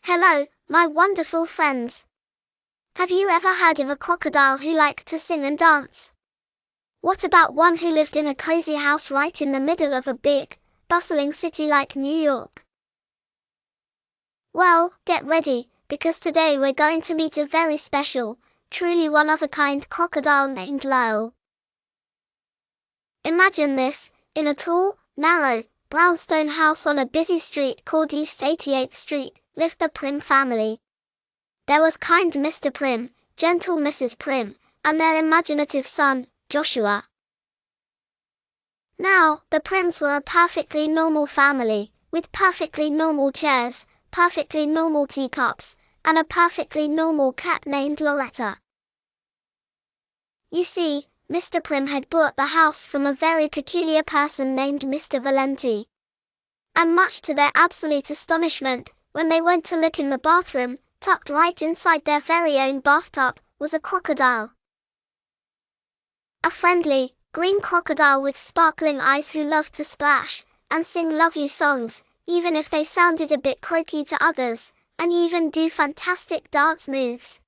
Hello, my wonderful friends. Have you ever heard of a crocodile who liked to sing and dance? What about one who lived in a cozy house right in the middle of a big, bustling city like New York? Well, get ready, because today we're going to meet a very special, truly one-of-a-kind crocodile named Lyle. Imagine this, in a tall, narrow, brownstone house on a busy street called East 88th Street, lived the Primm family. There was kind Mr. Primm, gentle Mrs. Primm, and their imaginative son, Joshua. Now, the Primms were a perfectly normal family, with perfectly normal chairs, perfectly normal teacups, and a perfectly normal cat named Loretta. You see, Mr. Primm had bought the house from a very peculiar person named Mr. Valenti. And much to their absolute astonishment, when they went to look in the bathroom, tucked right inside their very own bathtub, was a crocodile. A friendly, green crocodile with sparkling eyes who loved to splash and sing lovely songs, even if they sounded a bit croaky to others, and even do fantastic dance moves.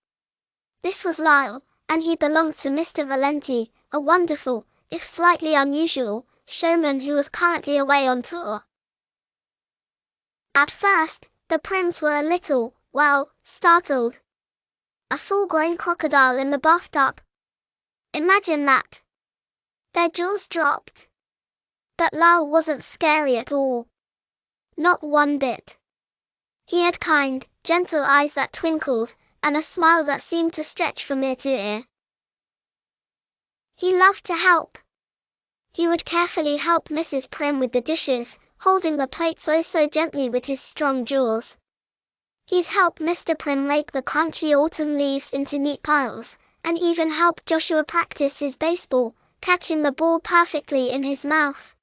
This was Lyle, and he belonged to Mr. Valenti, a wonderful, if slightly unusual, showman who was currently away on tour. At first, the Primms were a little, startled. A full-grown crocodile in the bathtub. Imagine that. Their jaws dropped. But Lyle wasn't scary at all. Not one bit. He had kind, gentle eyes that twinkled, and a smile that seemed to stretch from ear to ear. He loved to help. He would carefully help Mrs. Primm with the dishes, holding the plates oh so gently with his strong jaws. He'd help Mr. Primm rake the crunchy autumn leaves into neat piles, and even help Joshua practice his baseball, catching the ball perfectly in his mouth.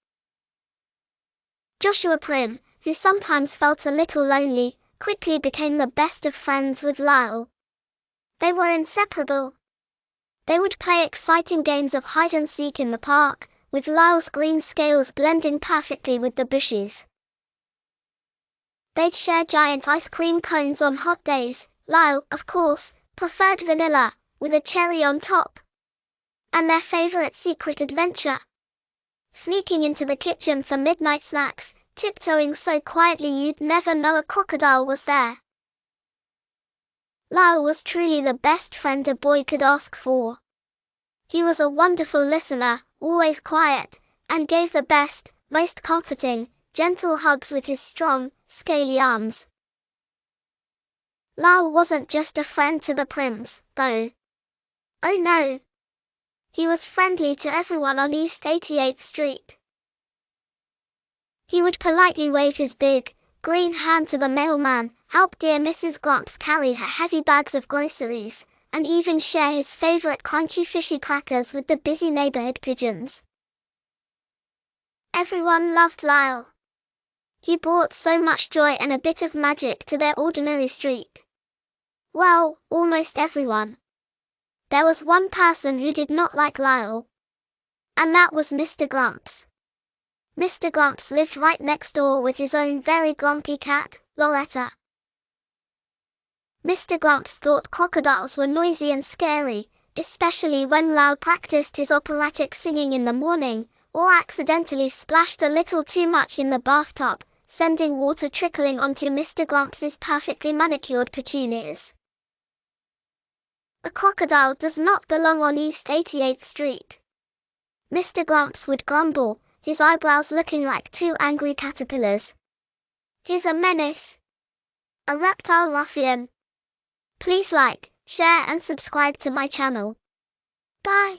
Joshua Primm, who sometimes felt a little lonely, quickly became the best of friends with Lyle. They were inseparable. They would play exciting games of hide-and-seek in the park, with Lyle's green scales blending perfectly with the bushes. They'd share giant ice cream cones on hot days. Lyle, of course, preferred vanilla, with a cherry on top. And their favorite secret adventure: sneaking into the kitchen for midnight snacks, tiptoeing so quietly you'd never know a crocodile was there. Lyle was truly the best friend a boy could ask for. He was a wonderful listener, always quiet, and gave the best, most comforting, gentle hugs with his strong, scaly arms. Lyle wasn't just a friend to the Primms, though. Oh no! He was friendly to everyone on East 88th Street. He would politely wave his big, green hand to the mailman, help dear Mrs. Grumps carry her heavy bags of groceries, and even share his favorite crunchy fishy crackers with the busy neighborhood pigeons. Everyone loved Lyle. He brought so much joy and a bit of magic to their ordinary street. Well, almost everyone. There was one person who did not like Lyle. And that was Mr. Grumps. Mr. Grumps lived right next door with his own very grumpy cat, Loretta. Mr. Grumps thought crocodiles were noisy and scary, especially when Lyle practiced his operatic singing in the morning, or accidentally splashed a little too much in the bathtub, sending water trickling onto Mr. Grumps's perfectly manicured petunias. A crocodile does not belong on East 88th Street. Mr. Grumps would grumble, his eyebrows looking like two angry caterpillars. He's a menace. A reptile ruffian. Please like, share and subscribe to my channel. Bye.